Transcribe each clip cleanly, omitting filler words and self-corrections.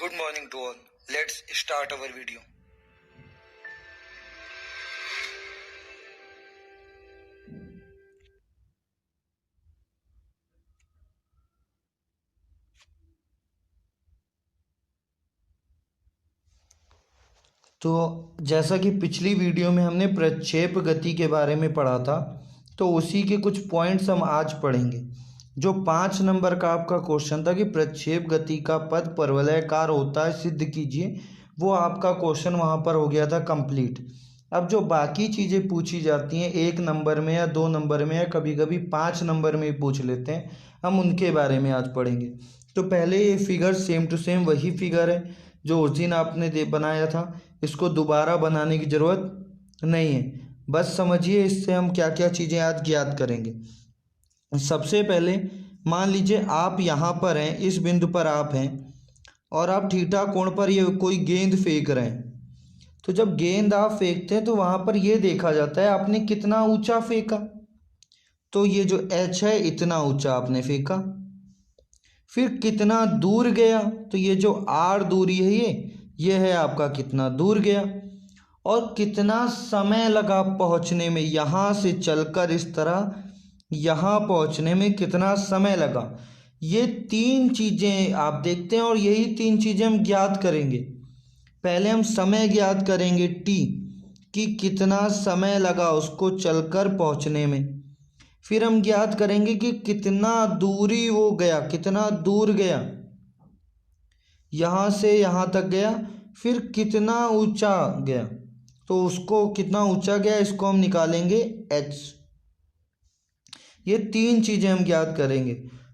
Good morning to all. Let's start our video. तो जैसा कि पिछली वीडियो में हमने प्रक्षेप गति के बारे में पढ़ा था, तो उसी के कुछ पॉइंट्स हम आज पढ़ेंगे। जो 5 नंबर का आपका क्वेश्चन था कि प्रक्षेप गति का पथ परवलयाकार होता है, सिद्ध कीजिए, वो आपका क्वेश्चन वहाँ पर हो गया था कंप्लीट। अब जो बाकी चीज़ें पूछी जाती हैं 1 नंबर में या 2 नंबर में या कभी कभी 5 नंबर में पूछ लेते हैं, हम उनके बारे में आज पढ़ेंगे। तो पहले ये फिगर सेम टू सेम वही फिगर है जो उस दिन आपने बनाया था, इसको दोबारा बनाने की ज़रूरत नहीं है। बस समझिए इससे हम क्या क्या चीज़ें आज ज्ञात करेंगे। सबसे पहले मान लीजिए आप यहाँ पर हैं, इस बिंदु पर आप हैं और आप थीटा कोण पर ये कोई गेंद फेंक रहे हैं। तो जब गेंद आप फेंकते हैं तो वहाँ पर ये देखा जाता है आपने कितना ऊंचा फेंका। तो ये जो h है इतना ऊंचा आपने फेंका। फिर कितना दूर गया, तो ये जो r दूरी है ये है आपका कितना दूर गया। और कितना समय लगा पहुँचने में, यहाँ से चलकर इस तरह यहाँ पहुँचने में कितना समय लगा। ये 3 चीज़ें आप देखते हैं और यही 3 चीज़ें हम ज्ञात करेंगे। पहले हम समय ज्ञात करेंगे t, कि कितना समय लगा उसको चलकर पहुँचने में। फिर हम ज्ञात करेंगे कि कितना दूरी वो गया, कितना दूर गया, यहाँ से यहाँ तक गया। फिर कितना ऊंचा गया, तो उसको कितना ऊंचा गया इसको हम निकालेंगे h। ये 3 चीज़ें हम ज्ञात करेंगे।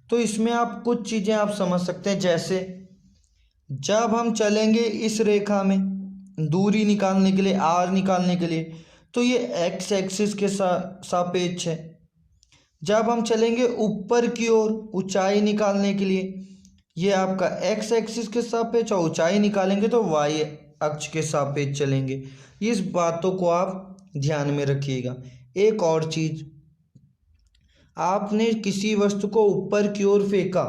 तो इसमें आप कुछ चीज़ें आप समझ सकते हैं, जैसे जब हम चलेंगे इस रेखा में दूरी निकालने के लिए, r निकालने के लिए, तो ये x एक्सिस के सापेक्ष है। जब हम चलेंगे ऊपर की ओर ऊंचाई निकालने के लिए, ये आपका x एक्सिस के सापेक्ष, और ऊंचाई निकालेंगे तो y अक्ष के सापेक्ष चलेंगे। इस बातों को आप ध्यान में रखिएगा। एक और चीज़, आपने किसी वस्तु को ऊपर की ओर फेंका,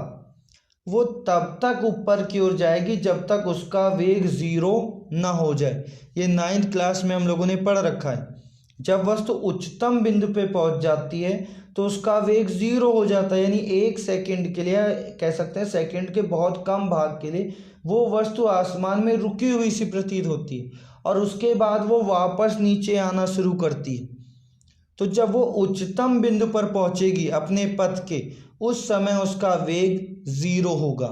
वो तब तक ऊपर की ओर जाएगी जब तक उसका वेग 0 ना हो जाए। ये 9th क्लास में हम लोगों ने पढ़ रखा है। जब वस्तु उच्चतम बिंदु पे पहुंच जाती है तो उसका वेग 0 हो जाता है, यानी 1 सेकंड के लिए, कह सकते हैं सेकंड के बहुत कम भाग के लिए, वो वस्तु आसमान में रुकी हुई सी प्रतीत होती है और उसके बाद वो वापस नीचे आना शुरू करती है। तो जब वो उच्चतम बिंदु पर पहुंचेगी अपने पथ के, उस समय उसका वेग 0 होगा।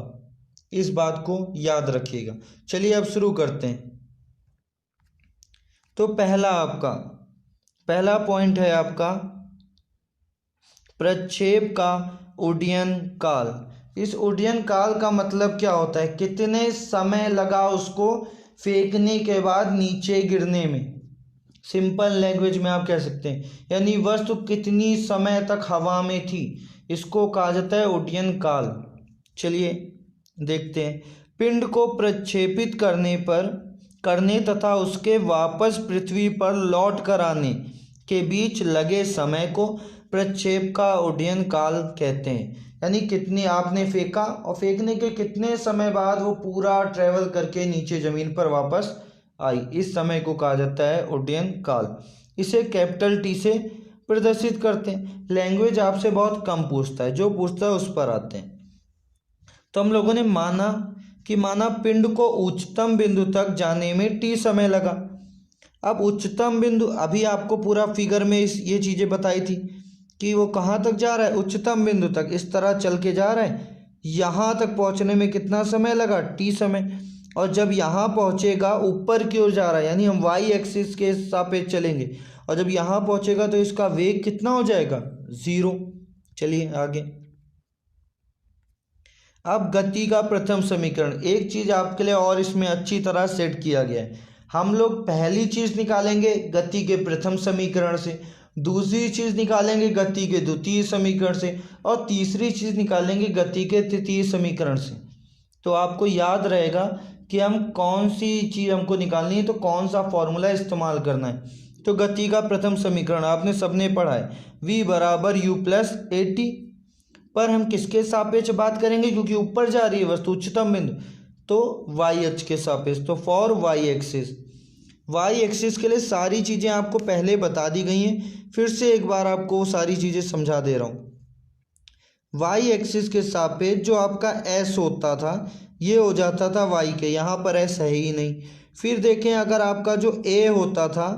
इस बात को याद रखिएगा। चलिए अब शुरू करते हैं। तो पहला पॉइंट है आपका प्रक्षेप का उड्डयन काल। इस उड्डयन काल का मतलब क्या होता है, कितने समय लगा उसको फेंकने के बाद नीचे गिरने में। सिंपल लैंग्वेज में आप कह सकते हैं, यानी वस्तु कितनी समय तक हवा में थी, इसको कहा जाता है उड्डयन काल। चलिए देखते हैं। पिंड को प्रक्षेपित करने तथा उसके वापस पृथ्वी पर लौट कर आने के बीच लगे समय को प्रक्षेप का उड्डयन काल कहते हैं। यानी कितनी आपने फेंका और फेंकने के कितने समय बाद वो पूरा ट्रेवल करके नीचे ज़मीन पर वापस आई, इस समय को कहा जाता है उड्डयन काल। इसे कैपिटल T से प्रदर्शित करते हैं। लैंग्वेज आपसे बहुत कम पूछता है, जो पूछता है उस पर आते हैं। तो हम लोगों ने माना पिंड को उच्चतम बिंदु तक जाने में t समय लगा। अब उच्चतम बिंदु, अभी आपको पूरा फिगर में ये चीज़ें बताई थी कि वो कहाँ तक जा रहा है, उच्चतम बिंदु तक इस तरह चल के जा रहा है। यहाँ तक पहुँचने में कितना समय लगा, t समय। और जब यहाँ पहुँचेगा ऊपर की ओर जा रहा है, यानी हम y एक्सिस के सापेक्ष चलेंगे, और जब यहाँ पहुँचेगा तो इसका वेग कितना हो जाएगा, 0। चलिए आगे। अब गति का प्रथम समीकरण, एक चीज़ आपके लिए और इसमें अच्छी तरह सेट किया गया है। हम लोग पहली चीज़ निकालेंगे गति के प्रथम समीकरण से, दूसरी चीज़ निकालेंगे गति के द्वितीय समीकरण से, और तीसरी चीज़ निकालेंगे गति के तृतीय समीकरण से। तो आपको याद रहेगा कि हम कौन सी चीज़ हमको निकालनी है, तो कौन सा फॉर्मूला इस्तेमाल करना है। तो गति का प्रथम समीकरण आपने सबने पढ़ा है, v बराबर u प्लस at। पर हम किसके सापेक्ष बात करेंगे, क्योंकि ऊपर जा रही है वस्तु उच्चतम बिंदु, तो वाई अक्ष के सापेक्ष। तो फॉर वाई एक्सिस के लिए सारी चीज़ें आपको पहले बता दी गई हैं, फिर से एक बार आपको वो सारी चीज़ें समझा दे रहा हूँ। वाई एक्सिस के सापेक्ष जो आपका एस होता था ये हो जाता था वाई के, यहाँ पर एस है ही नहीं। फिर देखें अगर आपका जो ए होता था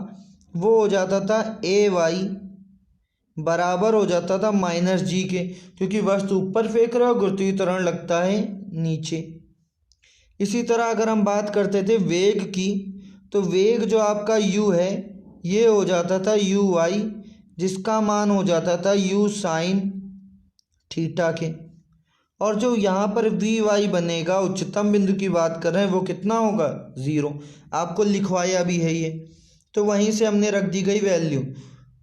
वो हो जाता था ए वाई बराबर हो जाता था माइनस जी के, क्योंकि वस्तु ऊपर फेंक रहा है और गुरुत्वीय त्वरण लगता है नीचे। इसी तरह अगर हम बात करते थे वेग की, तो वेग जो आपका u है ये हो जाता था यू वाई, जिसका मान हो जाता था u साइन थीटा के। और जो यहाँ पर वी वाई बनेगा, उच्चतम बिंदु की बात कर रहे हैं, वो कितना होगा 0। आपको लिखवाया भी है ये, तो वहीं से हमने रख दी गई वैल्यू।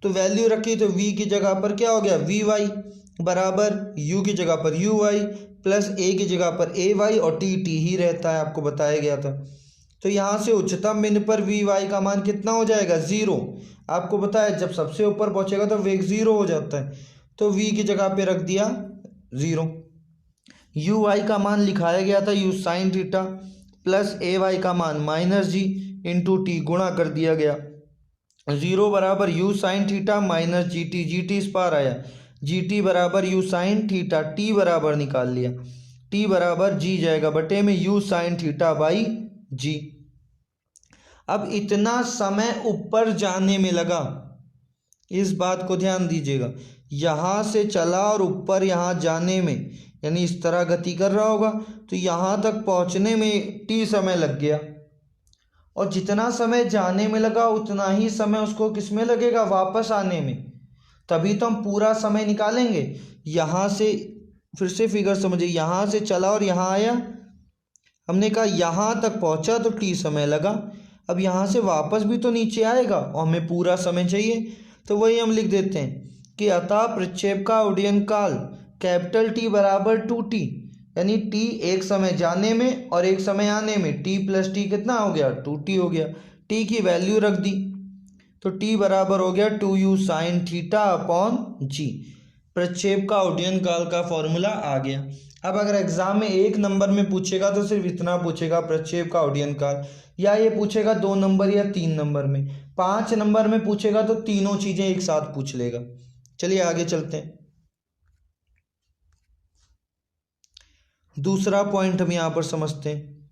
तो वैल्यू रखी तो v की जगह पर क्या हो गया वी वाई बराबर u की जगह पर यू वाई प्लस a की जगह पर ए वाई, और t ही रहता है, आपको बताया गया था। तो यहाँ से उच्चतम बिंदु पर वी वाई का मान कितना हो जाएगा 0। आपको बताया जब सबसे ऊपर पहुँचेगा तो वेग 0 हो जाता है, तो v की जगह पे रख दिया 0। यू वाई का मान लिखाया गया था u साइन थीटा प्लस ए वाई का मान माइनस जी इंटू टी, गुणा कर दिया गया। 0 बराबर u sine theta minus G T इस पार आया, जी टी बराबर u साइन थीटा, टी बराबर निकाल लिया, टी बराबर जी जाएगा बटे में u साइन थीटा बाई जी। अब इतना समय ऊपर जाने में लगा, इस बात को ध्यान दीजिएगा, यहाँ से चला और ऊपर यहाँ जाने में, यानी इस तरह गति कर रहा होगा, तो यहाँ तक पहुँचने में t समय लग गया, और जितना समय जाने में लगा उतना ही समय उसको किस में लगेगा वापस आने में, तभी तो हम पूरा समय निकालेंगे। यहाँ से फिर से फिगर समझिए, यहाँ से चला और यहाँ आया, हमने कहा यहाँ तक पहुँचा तो t समय लगा। अब यहाँ से वापस भी तो नीचे आएगा और हमें पूरा समय चाहिए, तो वही हम लिख देते हैं कि अतः प्रक्षेप का उड्डयन काल कैपिटल T बराबर 2t, यानी t एक समय जाने में और एक समय आने में, t प्लस टी कितना हो गया 2t हो गया। t की वैल्यू रख दी तो t बराबर हो गया 2u साइन थीटा अपॉन जी। प्रक्षेप का उड्डयन काल का फॉर्मूला आ गया। अब अगर एग्जाम में 1 नंबर में पूछेगा तो सिर्फ इतना पूछेगा प्रक्षेप का उड्डयन काल, या ये पूछेगा 2 नंबर या 3 नंबर में। 5 नंबर में पूछेगा तो तीनों चीजें एक साथ पूछ लेगा। चलिए आगे चलते हैं। दूसरा पॉइंट हम यहाँ पर समझते हैं।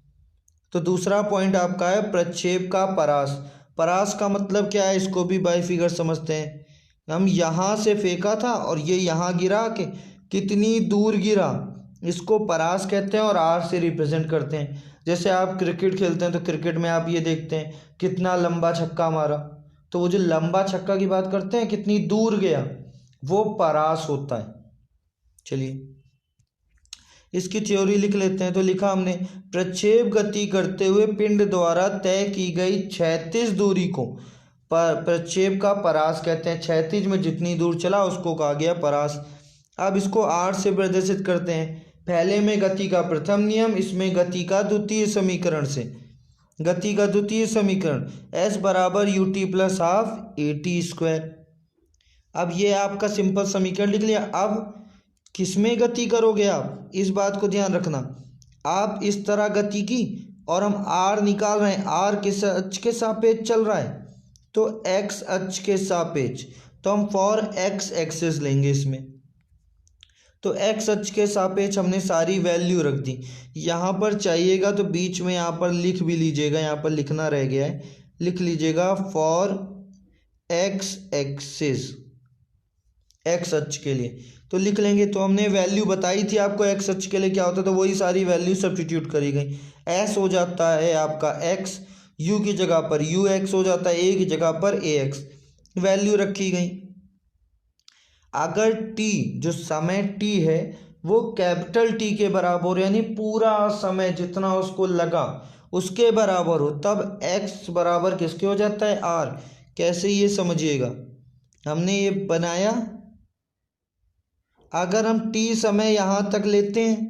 तो दूसरा पॉइंट आपका है प्रक्षेप का परास। परास का मतलब क्या है, इसको भी बाई फिगर समझते हैं। हम यहाँ से फेंका था और ये यहाँ गिरा के कितनी दूर गिरा, इसको परास कहते हैं और आर से रिप्रेजेंट करते हैं। जैसे आप क्रिकेट खेलते हैं तो क्रिकेट में आप ये देखते हैं कितना लंबा छक्का मारा, तो वो जो लंबा छक्का की बात करते हैं कितनी दूर गया, वो परास होता है। चलिए इसकी थ्योरी लिख लेते हैं। तो लिखा हमने, प्रक्षेप गति करते हुए पिंड द्वारा तय की गई क्षैतिज दूरी को प्रक्षेप का परास कहते हैं। क्षैतिज में जितनी दूर चला उसको कहा गया परास। अब इसको आर से प्रदर्शित करते हैं। पहले में गति का प्रथम नियम, इसमें गति का द्वितीय समीकरण से, गति का द्वितीय समीकरण s बराबर U T plus half A T square. अब ये आपका सिंपल समीकरण लिख लिया। अब किसमें गति करोगे आप, इस बात को ध्यान रखना। आप इस तरह गति की और हम r निकाल रहे हैं, r किस अक्ष के सापेक्ष चल रहा है, तो x अक्ष के सापेक्ष, तो हम फॉर x एक्सिस लेंगे इसमें। तो x अक्ष के सापेक्ष हमने सारी वैल्यू रख दी। यहाँ पर चाहिएगा तो बीच में यहाँ पर लिख भी लीजिएगा, यहाँ पर लिखना रह गया है, लिख लीजिएगा फॉर x एक्सिस, x अक्ष के लिए तो लिख लेंगे। तो हमने वैल्यू बताई थी आपको x अक्ष के लिए क्या होता है, तो वही सारी वैल्यू सब्स्टिट्यूट करी गई। s हो जाता है आपका x, u की जगह पर ux हो जाता है, a की जगह पर ax, वैल्यू रखी गई। अगर t जो समय t है वो कैपिटल T के बराबर, यानी पूरा समय जितना उसको लगा उसके बराबर हो, तब x बराबर किसके हो जाता है r। कैसे ये समझिएगा, हमने ये बनाया, अगर हम t समय यहाँ तक लेते हैं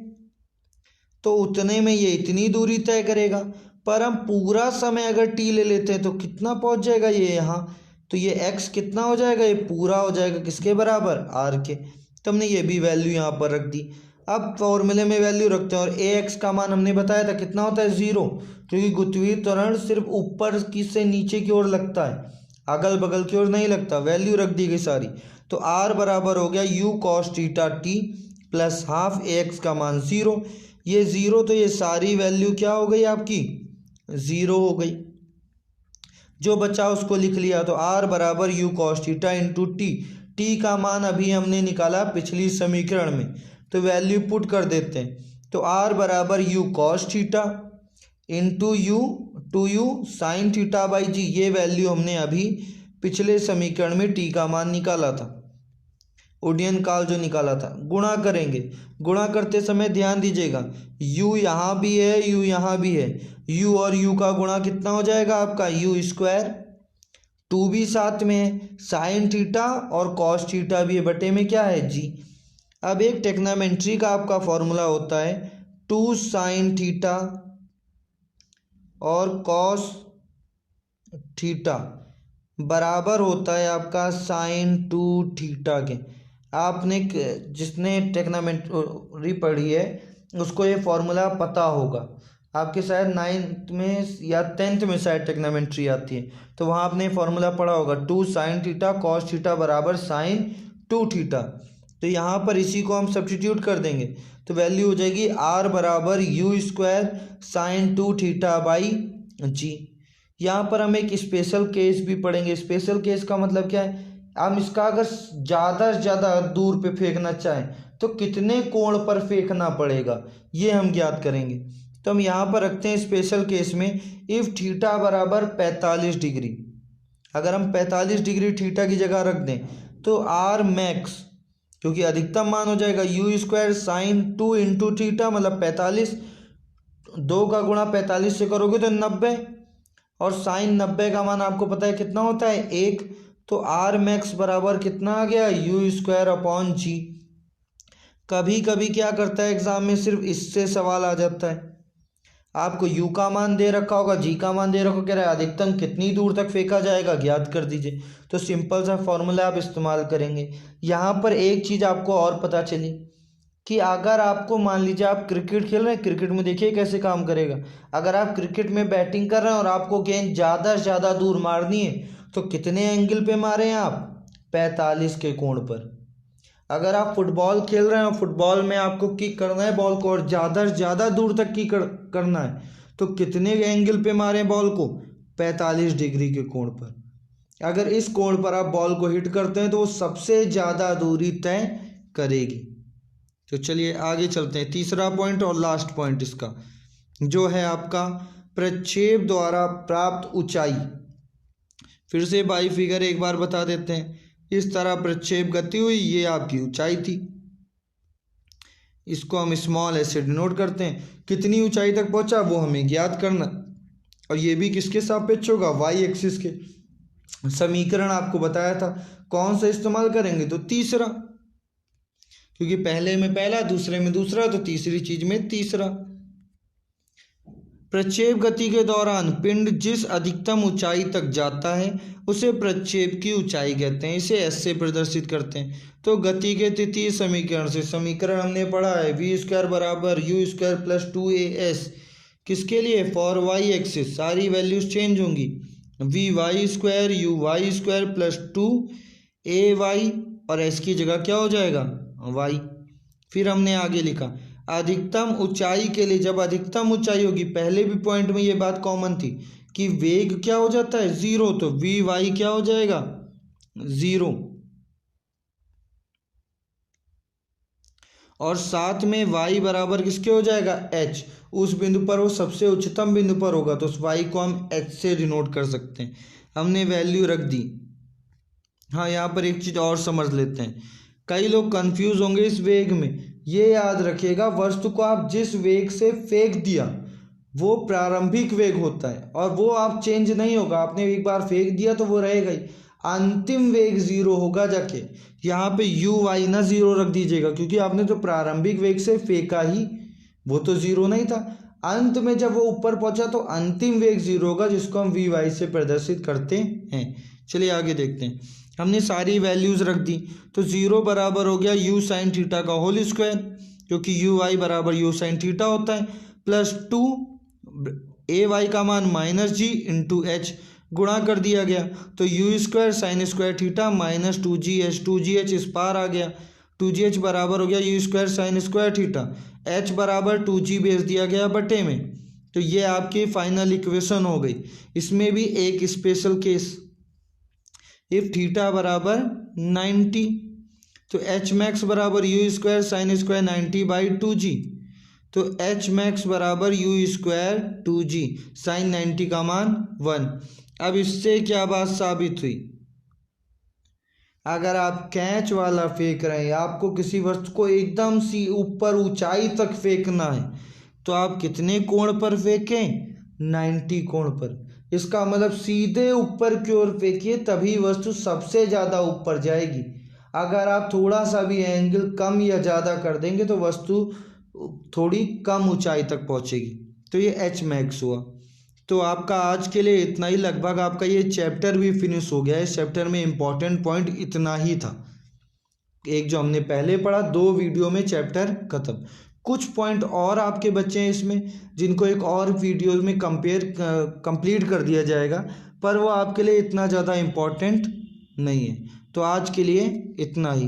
तो उतने में ये इतनी दूरी तय करेगा, पर हम पूरा समय अगर t ले लेते हैं तो कितना पहुँच जाएगा ये यहाँ, तो ये x कितना हो जाएगा, ये पूरा हो जाएगा किसके बराबर r के। तो हमने ये भी वैल्यू यहाँ पर रख दी। अब फॉर्मूले में वैल्यू रखते हैं और ए एक्स का मान हमने बताया था कितना होता है 0, क्योंकि गुरुत्वीय त्वरण सिर्फ ऊपर की से नीचे की ओर लगता है, अगल बगल की ओर नहीं लगता। वैल्यू रख दी गई सारी, तो आर बराबर हो गया you cos theta T plus half A x का मान 0। ये 0 तो ये सारी वैल्यू क्या हो गई आपकी 0 हो गई। जो बचा उसको लिख लिया, तो आर बराबर u cos theta into T. T का मान अभी हमने निकाला पिछली समीकरण में, तो वैल्यू पुट कर देते हैं। तो आर बराबर u cos theta into u two u sine theta by g. ये वैल्यू हमने अभी पिछले समीकरण में टी का मान निकाला था, उड्डयन काल जो निकाला था। गुणा करेंगे, गुणा करते समय ध्यान दीजिएगा u यहाँ भी है, u यहाँ भी है, u और u का गुणा कितना हो जाएगा आपका u स्क्वायर। 2 भी साथ में है, साइन थीटा और कॉस थीटा भी है, बटे में क्या है g। अब एक टेक्नामेंट्री का आपका फॉर्मूला होता है 2 साइन थीटा और कॉस थीटा बराबर होता है आपका साइन 2 थीटा के। आपने जिसने टेक्नामेंट्री पढ़ी है उसको ये फॉर्मूला पता होगा, आपके शायद 9th में या 10th में शायद टेक्नामेंट्री आती है, तो वहाँ आपने फॉर्मूला पढ़ा होगा 2 साइन थीटा कॉस थीटा बराबर साइन 2 थीटा। तो यहाँ पर इसी को हम सब्स्टिट्यूट कर देंगे, तो वैल्यू हो जाएगी आर बराबर u square sine 2 theta by g. यहाँ पर हम एक स्पेशल केस भी पढ़ेंगे। स्पेशल केस का मतलब क्या है, हम इसका अगर ज़्यादा से ज़्यादा दूर पे फेंकना चाहें तो कितने कोण पर फेंकना पड़ेगा, ये हम ज्ञात करेंगे। तो हम यहाँ पर रखते हैं स्पेशल केस में इफ़ थीटा बराबर 45 डिग्री। अगर हम 45 डिग्री थीटा की जगह रख दें तो आर मैक्स, क्योंकि अधिकतम मान हो जाएगा you square sine 2 into theta मतलब 45, 2 का गुणा 45 से करोगे तो 90, और साइन 90 का मान आपको पता है कितना होता है 1। तो आर मैक्स बराबर कितना आ गया यू स्क्वायर अपॉन जी। कभी कभी क्या करता है एग्जाम में, सिर्फ इससे सवाल आ जाता है। आपको यू का मान दे रखा होगा, जी का मान दे रखा, कह रहा है अधिकतम कितनी दूर तक फेंका जाएगा ज्ञात कर दीजिए। तो सिंपल सा फॉर्मूला आप इस्तेमाल करेंगे। यहाँ पर एक चीज़ आपको और पता चली कि अगर आपको मान लीजिए आप क्रिकेट खेल रहे हैं, क्रिकेट में देखिए कैसे काम करेगा। अगर आप क्रिकेट में बैटिंग कर रहे हैं और आपको गेंद ज़्यादा से ज़्यादा दूर मारनी है तो कितने एंगल पे मारें आप 45 के कोण पर। अगर आप फुटबॉल खेल रहे हैं और फुटबॉल में आपको किक करना है बॉल को और ज़्यादा से ज़्यादा दूर तक किक करना है तो कितने एंगल पे मारें बॉल को 45 डिग्री के कोण पर। अगर इस कोण पर आप बॉल को हिट करते हैं तो वो सबसे ज़्यादा दूरी तय करेगी। तो चलिए आगे चलते हैं। तीसरा पॉइंट और लास्ट पॉइंट इसका जो है आपका प्रक्षेप द्वारा प्राप्त ऊंचाई। फिर से बाई फिगर एक बार बता देते हैं। इस तरह प्रक्षेप गति हुई, ये आपकी ऊंचाई थी, इसको हम स्मॉल एस से डिनोट करते हैं। कितनी ऊंचाई तक पहुंचा वो हमें ज्ञात करना, और ये भी किसके सापेक्ष होगा वाई एक्सिस के। समीकरण आपको बताया था, कौन सा इस्तेमाल करेंगे तो तीसरा, क्योंकि पहले में पहला दूसरे में दूसरा तो तीसरी चीज में तीसरा। प्रक्षेप गति के दौरान पिंड जिस अधिकतम ऊंचाई तक जाता है उसे प्रक्षेप की ऊंचाई कहते हैं। इसे एस से प्रदर्शित करते हैं। तो गति के तृतीय समीकरण से, समीकरण हमने पढ़ा है वी स्क्वायर बराबर यू स्क्वायर प्लस 2as, किसके लिए फॉर वाई एक्सिस, सारी वैल्यूज चेंज होंगी। V y square u y square plus 2ay और s की जगह क्या हो जाएगा y। फिर हमने आगे लिखा अधिकतम ऊंचाई के लिए, जब अधिकतम ऊंचाई होगी, पहले भी पॉइंट में ये बात कॉमन थी कि वेग क्या हो जाता है 0, तो वी वाई क्या हो जाएगा 0, और साथ में y बराबर किसके हो जाएगा h। उस बिंदु पर वो सबसे उच्चतम बिंदु पर होगा तो उस y को हम h से डिनोट कर सकते हैं। हमने वैल्यू रख दी। हाँ, यहाँ पर एक चीज़ और समझ लेते हैं, कई लोग कंफ्यूज होंगे इस वेग में। ये याद रखिएगा वस्तु को आप जिस वेग से फेंक दिया वो प्रारंभिक वेग होता है और वो आप चेंज नहीं होगा। आपने एक बार फेंक दिया तो वो रहेगा ही, अंतिम वेग 0 होगा जाके। यहाँ पे यू वाई ना 0 रख दीजिएगा, क्योंकि आपने तो प्रारंभिक वेग से फेंका ही, वो तो 0 नहीं था। अंत में जब वो ऊपर पहुंचा तो अंतिम वेग 0 होगा, जिसको हम वी वाई से प्रदर्शित करते हैं। चलिए आगे देखते हैं। हमने सारी वैल्यूज रख दी, तो 0 बराबर हो गया यू साइन थीटा का होल स्क्वायर, क्योंकि यू वाई बराबर यू साइन थीटा होता है, प्लस 2 ए वाई का मान माइनस जी इंटू एच गुणा कर दिया गया, तो you square sine square theta minus 2GH इस पार आ गया, 2GH बराबर हो गया you square sine square theta, H बराबर 2G भेज दिया गया बटे में। तो ये आपकी फाइनल इक्वेशन हो गई। इसमें भी एक स्पेशल केस, इफ थीटा बराबर 90 तो एच मैक्स बराबर u square sine square 90/2G, तो एच मैक्स बराबर यू स्क्वायर 2G साइन 90 का मान 1। अब इससे क्या बात साबित हुई, अगर आप कैच वाला फेंक रहे हैं, आपको किसी वस्तु को एकदम सी ऊपर ऊंचाई तक फेंकना है, तो आप कितने कोण पर फेंकें, 90 कोण पर। इसका मतलब सीधे ऊपर की ओर फेंकिए, तभी वस्तु सबसे ज़्यादा ऊपर जाएगी। अगर आप थोड़ा सा भी एंगल कम या ज़्यादा कर देंगे तो वस्तु थोड़ी कम ऊंचाई तक पहुंचेगी। तो ये एच मैक्स हुआ। तो आपका आज के लिए इतना ही, लगभग आपका ये चैप्टर भी फिनिश हो गया है। इस चैप्टर में इम्पॉर्टेंट पॉइंट इतना ही था, एक जो हमने पहले पढ़ा, 2 वीडियो में चैप्टर खत्म। कुछ पॉइंट और आपके बच्चे हैं इसमें, जिनको एक और वीडियो में कंप्लीट कर दिया जाएगा, पर वो आपके लिए इतना ज़्यादा इम्पॉर्टेंट नहीं है। तो आज के लिए इतना ही।